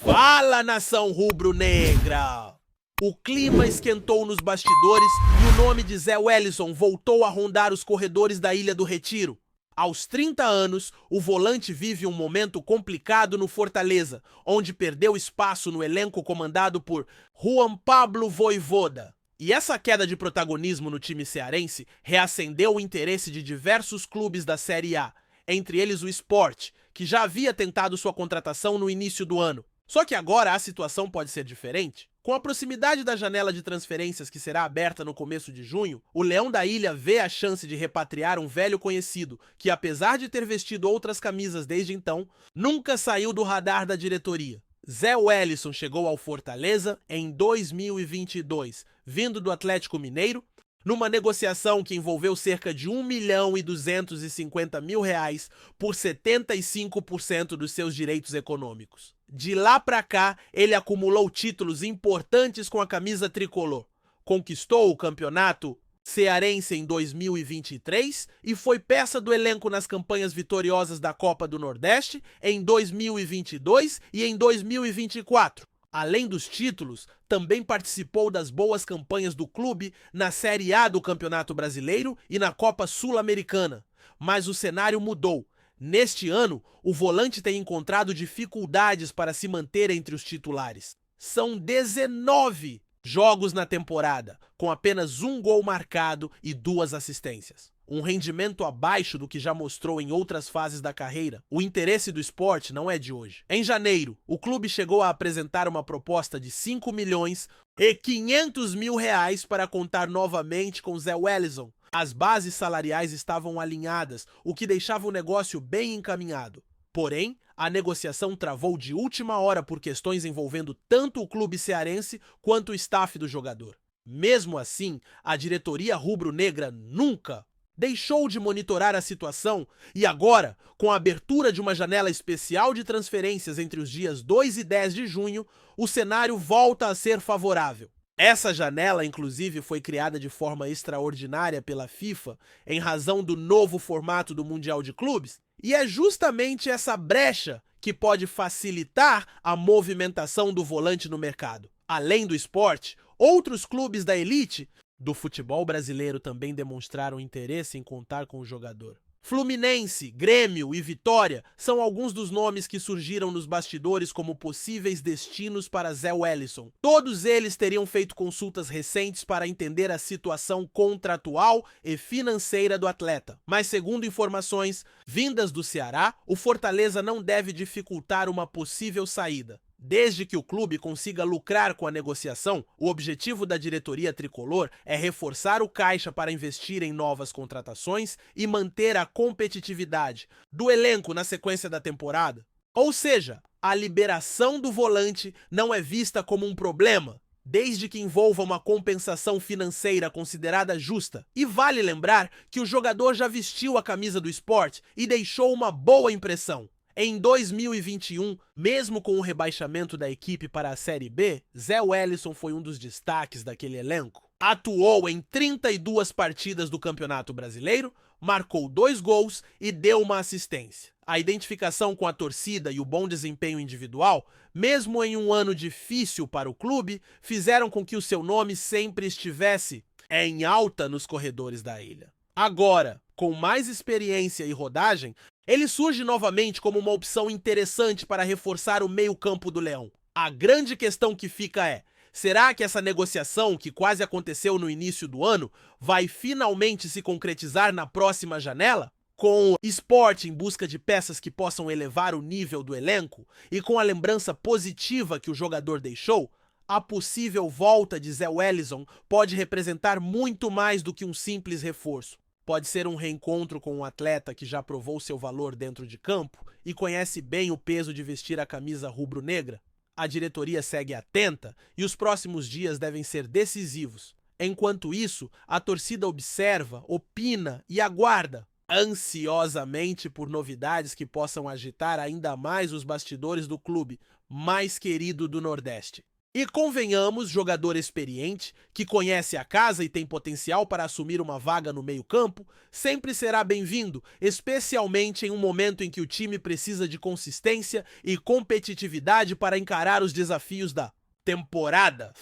Fala, nação rubro-negra! O clima esquentou nos bastidores e o nome de Zé Wellison voltou a rondar os corredores da Ilha do Retiro. Aos 30 anos, o volante vive um momento complicado no Fortaleza, onde perdeu espaço no elenco comandado por Juan Pablo Vojvoda. E essa queda de protagonismo no time cearense reacendeu o interesse de diversos clubes da Série A, entre eles o Sport, que já havia tentado sua contratação no início do ano. Só que agora a situação pode ser diferente. Com a proximidade da janela de transferências que será aberta no começo de junho, o Leão da Ilha vê a chance de repatriar um velho conhecido que, apesar de ter vestido outras camisas desde então, nunca saiu do radar da diretoria. Zé Wellison chegou ao Fortaleza em 2022, vindo do Atlético Mineiro, numa negociação que envolveu cerca de R$ 1.250.000 por 75% dos seus direitos econômicos. De lá pra cá, ele acumulou títulos importantes com a camisa tricolor. Conquistou o campeonato cearense em 2023 e foi peça do elenco nas campanhas vitoriosas da Copa do Nordeste em 2022 e em 2024. Além dos títulos, também participou das boas campanhas do clube na Série A do Campeonato Brasileiro e na Copa Sul-Americana. Mas o cenário mudou. Neste ano, o volante tem encontrado dificuldades para se manter entre os titulares. São 19 jogos na temporada, com apenas um gol marcado e 2 assistências. Um rendimento abaixo do que já mostrou em outras fases da carreira. O interesse do Sport não é de hoje. Em janeiro, o clube chegou a apresentar uma proposta de R$ 5.500.000 para contar novamente com Zé Wellison. As bases salariais estavam alinhadas, o que deixava o negócio bem encaminhado. Porém, a negociação travou de última hora por questões envolvendo tanto o clube cearense quanto o staff do jogador. Mesmo assim, a diretoria rubro-negra nunca deixou de monitorar a situação e agora, com a abertura de uma janela especial de transferências entre os dias 2 e 10 de junho, o cenário volta a ser favorável. Essa janela, inclusive, foi criada de forma extraordinária pela FIFA em razão do novo formato do Mundial de Clubes, e é justamente essa brecha que pode facilitar a movimentação do volante no mercado. Além do Sport, outros clubes da elite do futebol brasileiro também demonstraram interesse em contar com o jogador. Fluminense, Grêmio e Vitória são alguns dos nomes que surgiram nos bastidores como possíveis destinos para Zé Wellison. Todos eles teriam feito consultas recentes para entender a situação contratual e financeira do atleta. Mas, segundo informações vindas do Ceará, o Fortaleza não deve dificultar uma possível saída. Desde que o clube consiga lucrar com a negociação, o objetivo da diretoria tricolor é reforçar o caixa para investir em novas contratações e manter a competitividade do elenco na sequência da temporada. Ou seja, a liberação do volante não é vista como um problema, desde que envolva uma compensação financeira considerada justa. E vale lembrar que o jogador já vestiu a camisa do Sport e deixou uma boa impressão. Em 2021, mesmo com o rebaixamento da equipe para a Série B, Zé Wellison foi um dos destaques daquele elenco. Atuou em 32 partidas do Campeonato Brasileiro, marcou 2 gols e deu uma assistência. A identificação com a torcida e o bom desempenho individual, mesmo em um ano difícil para o clube, fizeram com que o seu nome sempre estivesse em alta nos corredores da ilha. Agora, com mais experiência e rodagem, ele surge novamente como uma opção interessante para reforçar o meio-campo do Leão. A grande questão que fica é: será que essa negociação, que quase aconteceu no início do ano, vai finalmente se concretizar na próxima janela? Com o Sport em busca de peças que possam elevar o nível do elenco e com a lembrança positiva que o jogador deixou, a possível volta de Zé Wellison pode representar muito mais do que um simples reforço. Pode ser um reencontro com um atleta que já provou seu valor dentro de campo e conhece bem o peso de vestir a camisa rubro-negra. A diretoria segue atenta e os próximos dias devem ser decisivos. Enquanto isso, a torcida observa, opina e aguarda ansiosamente por novidades que possam agitar ainda mais os bastidores do clube mais querido do Nordeste. E convenhamos, jogador experiente, que conhece a casa e tem potencial para assumir uma vaga no meio-campo, sempre será bem-vindo, especialmente em um momento em que o time precisa de consistência e competitividade para encarar os desafios da temporada.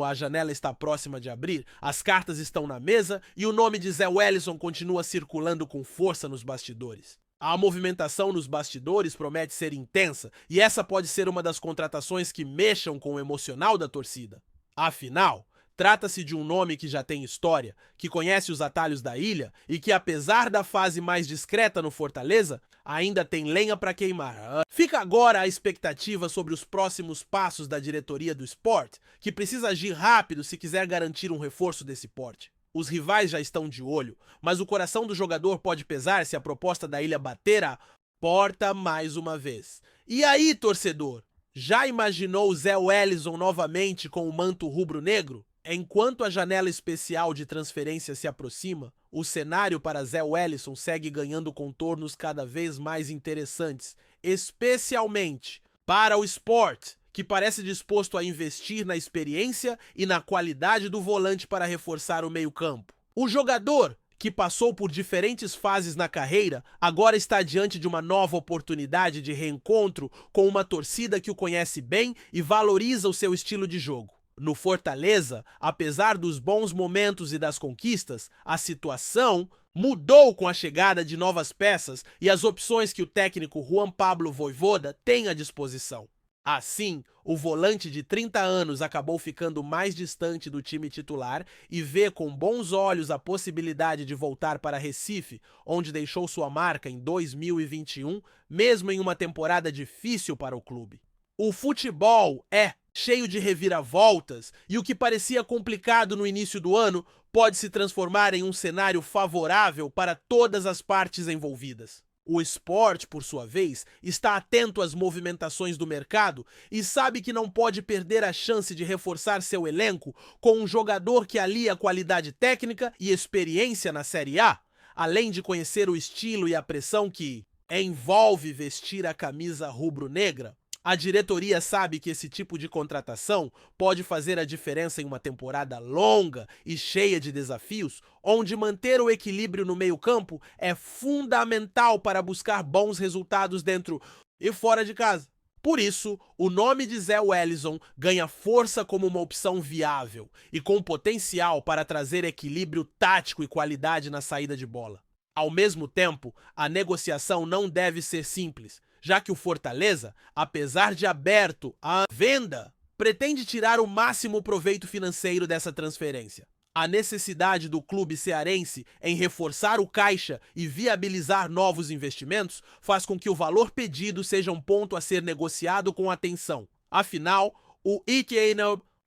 A janela está próxima de abrir, as cartas estão na mesa e o nome de Zé Wellison continua circulando com força nos bastidores. A movimentação nos bastidores promete ser intensa e essa pode ser uma das contratações que mexam com o emocional da torcida. Afinal, trata-se de um nome que já tem história, que conhece os atalhos da ilha e que, apesar da fase mais discreta no Fortaleza, ainda tem lenha para queimar. Fica agora a expectativa sobre os próximos passos da diretoria do Sport, que precisa agir rápido se quiser garantir um reforço desse porte. Os rivais já estão de olho, mas o coração do jogador pode pesar se a proposta da ilha bater a porta mais uma vez. E aí, torcedor? Já imaginou Zé Wellison novamente com o manto rubro-negro? Enquanto a janela especial de transferência se aproxima, o cenário para Zé Wellison segue ganhando contornos cada vez mais interessantes, especialmente para o Sport, que parece disposto a investir na experiência e na qualidade do volante para reforçar o meio-campo. O jogador, que passou por diferentes fases na carreira, agora está diante de uma nova oportunidade de reencontro com uma torcida que o conhece bem e valoriza o seu estilo de jogo. No Fortaleza, apesar dos bons momentos e das conquistas, a situação mudou com a chegada de novas peças e as opções que o técnico Juan Pablo Vojvoda tem à disposição. Assim, o volante de 30 anos acabou ficando mais distante do time titular e vê com bons olhos a possibilidade de voltar para Recife, onde deixou sua marca em 2021, mesmo em uma temporada difícil para o clube. O futebol é cheio de reviravoltas e o que parecia complicado no início do ano pode se transformar em um cenário favorável para todas as partes envolvidas. O Sport, por sua vez, está atento às movimentações do mercado e sabe que não pode perder a chance de reforçar seu elenco com um jogador que alia qualidade técnica e experiência na Série A, além de conhecer o estilo e a pressão que envolve vestir a camisa rubro-negra. A diretoria sabe que esse tipo de contratação pode fazer a diferença em uma temporada longa e cheia de desafios, onde manter o equilíbrio no meio-campo é fundamental para buscar bons resultados dentro e fora de casa. Por isso, o nome de Zé Wellison ganha força como uma opção viável e com potencial para trazer equilíbrio tático e qualidade na saída de bola. Ao mesmo tempo, a negociação não deve ser simples, já que o Fortaleza, apesar de aberto à venda, pretende tirar o máximo proveito financeiro dessa transferência. A necessidade do clube cearense em reforçar o caixa e viabilizar novos investimentos faz com que o valor pedido seja um ponto a ser negociado com atenção. Afinal, o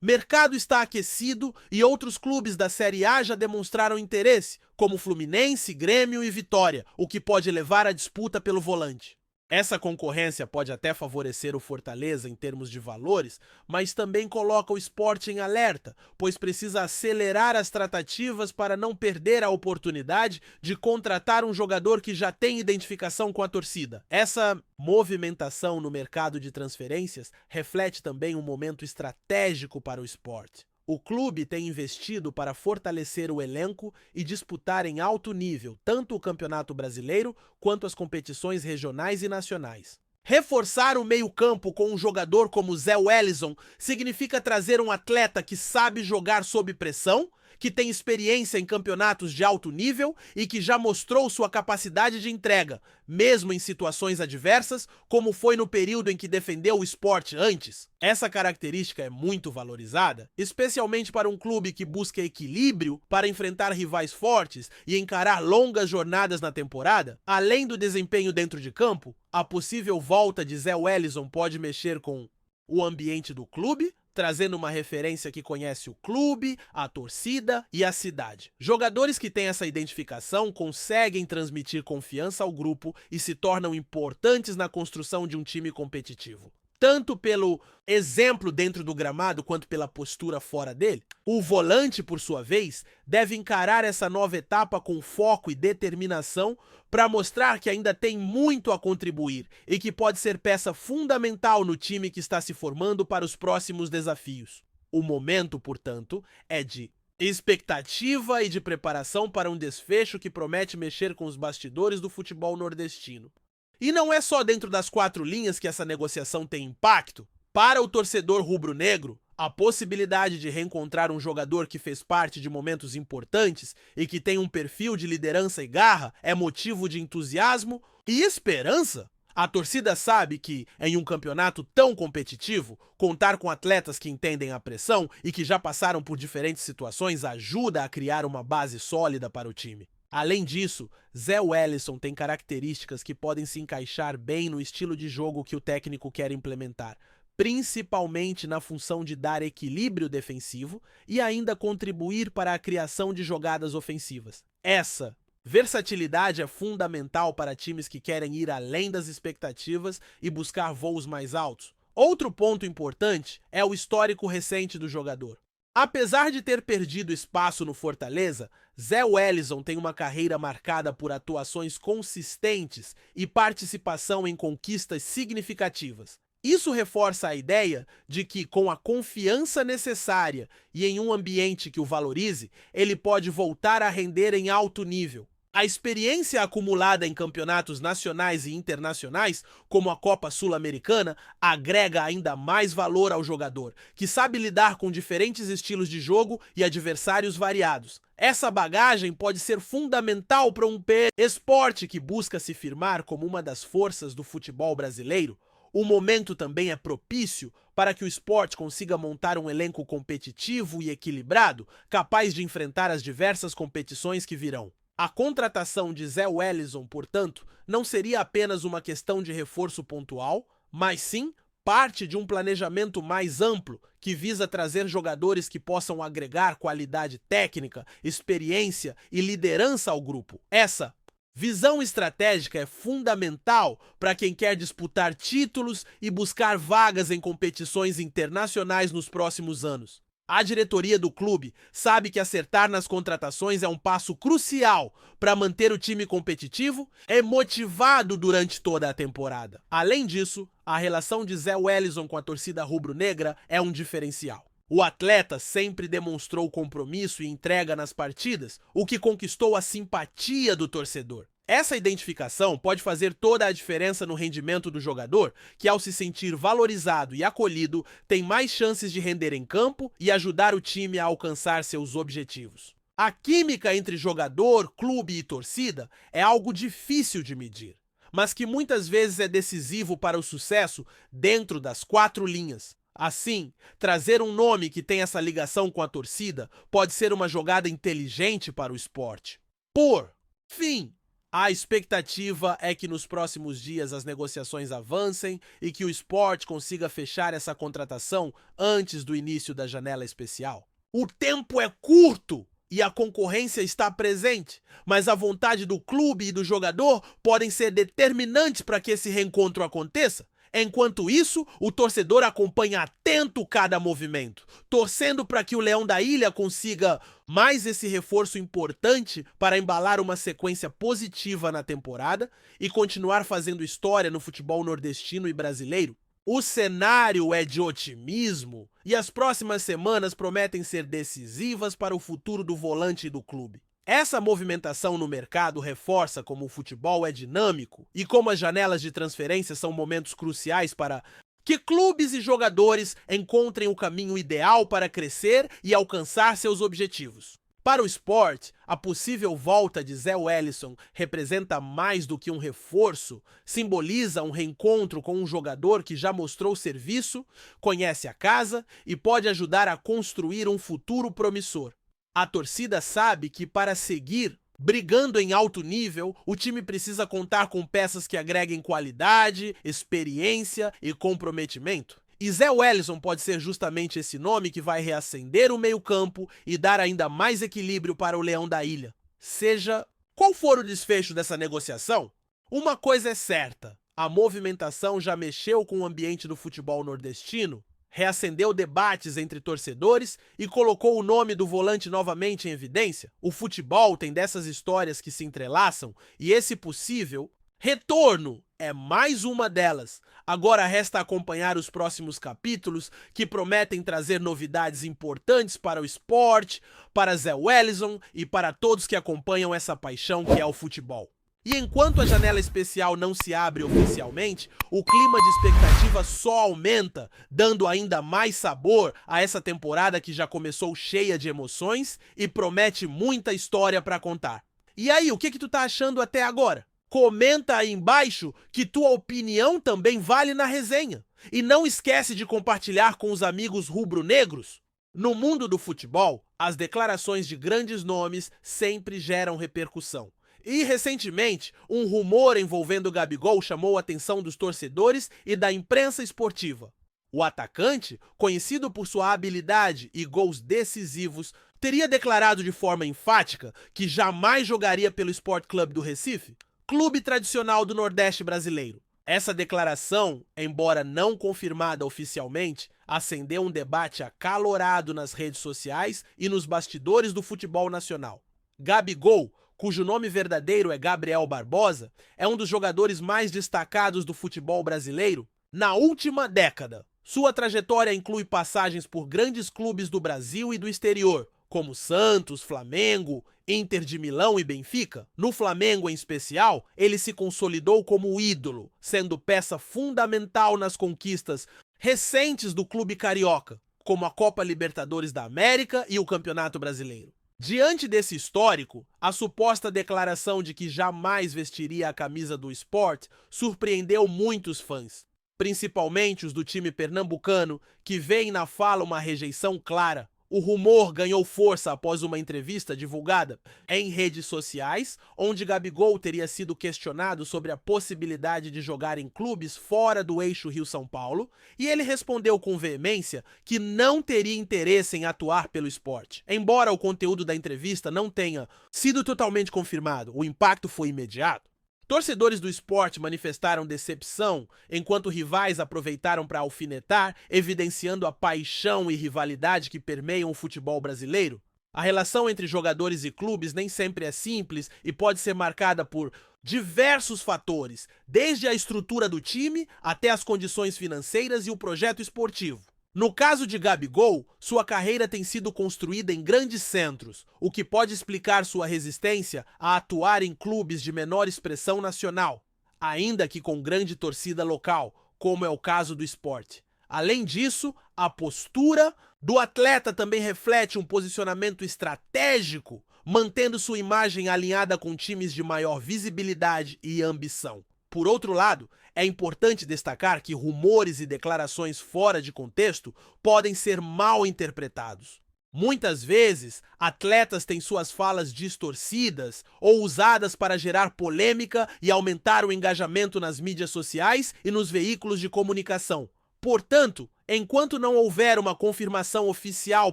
mercado está aquecido e outros clubes da Série A já demonstraram interesse, como Fluminense, Grêmio e Vitória, o que pode levar à disputa pelo volante. Essa concorrência pode até favorecer o Fortaleza em termos de valores, mas também coloca o Sport em alerta, pois precisa acelerar as tratativas para não perder a oportunidade de contratar um jogador que já tem identificação com a torcida. Essa movimentação no mercado de transferências reflete também um momento estratégico para o Sport. O clube tem investido para fortalecer o elenco e disputar em alto nível tanto o Campeonato Brasileiro quanto as competições regionais e nacionais. Reforçar o meio-campo com um jogador como Zé Wellison significa trazer um atleta que sabe jogar sob pressão, que tem experiência em campeonatos de alto nível e que já mostrou sua capacidade de entrega, mesmo em situações adversas, como foi no período em que defendeu o Sport antes. Essa característica é muito valorizada, especialmente para um clube que busca equilíbrio para enfrentar rivais fortes e encarar longas jornadas na temporada. Além do desempenho dentro de campo, a possível volta de Zé Wellison pode mexer com o ambiente do clube, trazendo uma referência que conhece o clube, a torcida e a cidade. Jogadores que têm essa identificação conseguem transmitir confiança ao grupo e se tornam importantes na construção de um time competitivo. tanto pelo exemplo dentro do gramado quanto pela postura fora dele. O volante, por sua vez, deve encarar essa nova etapa com foco e determinação para mostrar que ainda tem muito a contribuir e que pode ser peça fundamental no time que está se formando para os próximos desafios. O momento, portanto, é de expectativa e de preparação para um desfecho que promete mexer com os bastidores do futebol nordestino. E não é só dentro das 4 linhas que essa negociação tem impacto. Para o torcedor rubro-negro, a possibilidade de reencontrar um jogador que fez parte de momentos importantes e que tem um perfil de liderança e garra é motivo de entusiasmo e esperança. A torcida sabe que, em um campeonato tão competitivo, contar com atletas que entendem a pressão e que já passaram por diferentes situações ajuda a criar uma base sólida para o time. Além disso, Zé Wellison tem características que podem se encaixar bem no estilo de jogo que o técnico quer implementar, principalmente na função de dar equilíbrio defensivo e ainda contribuir para a criação de jogadas ofensivas. Essa versatilidade é fundamental para times que querem ir além das expectativas e buscar voos mais altos. Outro ponto importante é o histórico recente do jogador. Apesar de ter perdido espaço no Fortaleza, Zé Wellison tem uma carreira marcada por atuações consistentes e participação em conquistas significativas. Isso reforça a ideia de que, com a confiança necessária e em um ambiente que o valorize, ele pode voltar a render em alto nível. A experiência acumulada em campeonatos nacionais e internacionais, como a Copa Sul-Americana, agrega ainda mais valor ao jogador, que sabe lidar com diferentes estilos de jogo e adversários variados. Essa bagagem pode ser fundamental para um esporte que busca se firmar como uma das forças do futebol brasileiro. O momento também é propício para que o esporte consiga montar um elenco competitivo e equilibrado, capaz de enfrentar as diversas competições que virão. A contratação de Zé Wellison, portanto, não seria apenas uma questão de reforço pontual, mas sim parte de um planejamento mais amplo que visa trazer jogadores que possam agregar qualidade técnica, experiência e liderança ao grupo. Essa visão estratégica é fundamental para quem quer disputar títulos e buscar vagas em competições internacionais nos próximos anos. A diretoria do clube sabe que acertar nas contratações é um passo crucial para manter o time competitivo e motivado durante toda a temporada. Além disso, a relação de Zé Wellison com a torcida rubro-negra é um diferencial. O atleta sempre demonstrou compromisso e entrega nas partidas, o que conquistou a simpatia do torcedor. Essa identificação pode fazer toda a diferença no rendimento do jogador, que ao se sentir valorizado e acolhido, tem mais chances de render em campo e ajudar o time a alcançar seus objetivos. A química entre jogador, clube e torcida é algo difícil de medir, mas que muitas vezes é decisivo para o sucesso dentro das 4 linhas. Assim, trazer um nome que tem essa ligação com a torcida pode ser uma jogada inteligente para o esporte. Por fim, a expectativa é que nos próximos dias as negociações avancem e que o esporte consiga fechar essa contratação antes do início da janela especial. O tempo é curto e a concorrência está presente, mas a vontade do clube e do jogador podem ser determinantes para que esse reencontro aconteça. Enquanto isso, o torcedor acompanha atento cada movimento, torcendo para que o Leão da Ilha consiga mais esse reforço importante para embalar uma sequência positiva na temporada e continuar fazendo história no futebol nordestino e brasileiro. O cenário é de otimismo e as próximas semanas prometem ser decisivas para o futuro do volante e do clube. Essa movimentação no mercado reforça como o futebol é dinâmico e como as janelas de transferência são momentos cruciais para que clubes e jogadores encontrem o caminho ideal para crescer e alcançar seus objetivos. Para o esporte, a possível volta de Zé Wellison representa mais do que um reforço, simboliza um reencontro com um jogador que já mostrou serviço, conhece a casa e pode ajudar a construir um futuro promissor. A torcida sabe que para seguir brigando em alto nível, o time precisa contar com peças que agreguem qualidade, experiência e comprometimento. E Zé Wellison pode ser justamente esse nome que vai reacender o meio-campo e dar ainda mais equilíbrio para o Leão da Ilha. Seja qual for o desfecho dessa negociação, uma coisa é certa: A movimentação já mexeu com o ambiente do futebol nordestino, reacendeu debates entre torcedores e colocou o nome do volante novamente em evidência. O futebol tem dessas histórias que se entrelaçam e esse possível retorno é mais uma delas. Agora resta acompanhar os próximos capítulos, que prometem trazer novidades importantes para o esporte, para Zé Wellison e para todos que acompanham essa paixão que é o futebol. E enquanto a janela especial não se abre oficialmente, o clima de expectativa só aumenta, dando ainda mais sabor a essa temporada que já começou cheia de emoções e promete muita história para contar. E aí, o que tu tá achando até agora? Comenta aí embaixo que tua opinião também vale na resenha. E não esquece de compartilhar com os amigos rubro-negros. No mundo do futebol, as declarações de grandes nomes sempre geram repercussão. E, recentemente, um rumor envolvendo o Gabigol chamou a atenção dos torcedores e da imprensa esportiva. O atacante, conhecido por sua habilidade e gols decisivos, teria declarado de forma enfática que jamais jogaria pelo Sport Clube do Recife, clube tradicional do Nordeste brasileiro. Essa declaração, embora não confirmada oficialmente, acendeu um debate acalorado nas redes sociais e nos bastidores do futebol nacional. Gabigol, cujo nome verdadeiro é Gabriel Barbosa, é um dos jogadores mais destacados do futebol brasileiro na última década. Sua trajetória inclui passagens por grandes clubes do Brasil e do exterior, como Santos, Flamengo, Inter de Milão e Benfica. No Flamengo, em especial, ele se consolidou como ídolo, sendo peça fundamental nas conquistas recentes do clube carioca, como a Copa Libertadores da América e o Campeonato Brasileiro. Diante desse histórico, a suposta declaração de que jamais vestiria a camisa do Sport surpreendeu muitos fãs, principalmente os do time pernambucano, que veem na fala uma rejeição clara. O rumor ganhou força após uma entrevista divulgada em redes sociais, onde Gabigol teria sido questionado sobre a possibilidade de jogar em clubes fora do eixo Rio-São Paulo, e ele respondeu com veemência que não teria interesse em atuar pelo esporte. Embora o conteúdo da entrevista não tenha sido totalmente confirmado, o impacto foi imediato. Torcedores do esporte manifestaram decepção, enquanto rivais aproveitaram para alfinetar, evidenciando a paixão e rivalidade que permeiam o futebol brasileiro. A relação entre jogadores e clubes nem sempre é simples e pode ser marcada por diversos fatores, desde a estrutura do time até as condições financeiras e o projeto esportivo. No caso de Gabigol, sua carreira tem sido construída em grandes centros, o que pode explicar sua resistência a atuar em clubes de menor expressão nacional, ainda que com grande torcida local, como é o caso do Sport. Além disso, a postura do atleta também reflete um posicionamento estratégico, mantendo sua imagem alinhada com times de maior visibilidade e ambição. Por outro lado, é importante destacar que rumores e declarações fora de contexto podem ser mal interpretados. Muitas vezes, atletas têm suas falas distorcidas ou usadas para gerar polêmica e aumentar o engajamento nas mídias sociais e nos veículos de comunicação. Portanto, enquanto não houver uma confirmação oficial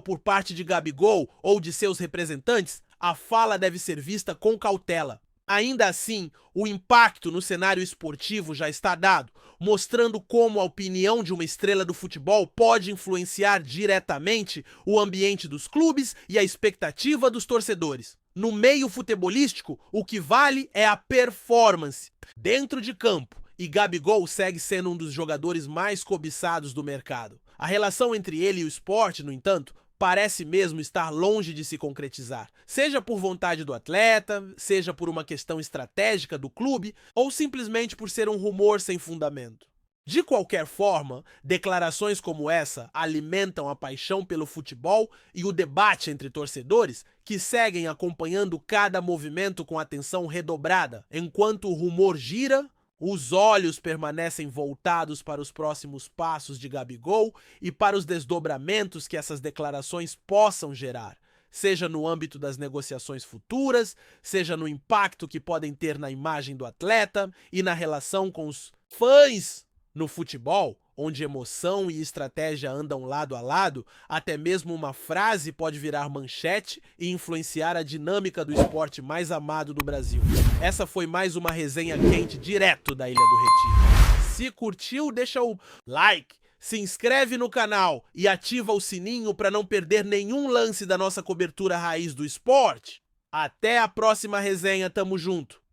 por parte de Gabigol ou de seus representantes, a fala deve ser vista com cautela. Ainda assim, o impacto no cenário esportivo já está dado, mostrando como a opinião de uma estrela do futebol pode influenciar diretamente o ambiente dos clubes e a expectativa dos torcedores. No meio futebolístico, o que vale é a performance dentro de campo, e Gabigol segue sendo um dos jogadores mais cobiçados do mercado. A relação entre ele e o Sport, no entanto, parece mesmo estar longe de se concretizar, seja por vontade do atleta, seja por uma questão estratégica do clube, ou simplesmente por ser um rumor sem fundamento. De qualquer forma, declarações como essa alimentam a paixão pelo futebol e o debate entre torcedores, que seguem acompanhando cada movimento com atenção redobrada. Enquanto o rumor gira, os olhos permanecem voltados para os próximos passos de Gabigol e para os desdobramentos que essas declarações possam gerar, seja no âmbito das negociações futuras, seja no impacto que podem ter na imagem do atleta e na relação com os fãs. No futebol, onde emoção e estratégia andam lado a lado, até mesmo uma frase pode virar manchete e influenciar a dinâmica do esporte mais amado do Brasil. Essa foi mais uma resenha quente direto da Ilha do Retiro. Se curtiu, deixa o like, se inscreve no canal e ativa o sininho para não perder nenhum lance da nossa cobertura raiz do esporte. Até a próxima resenha, tamo junto!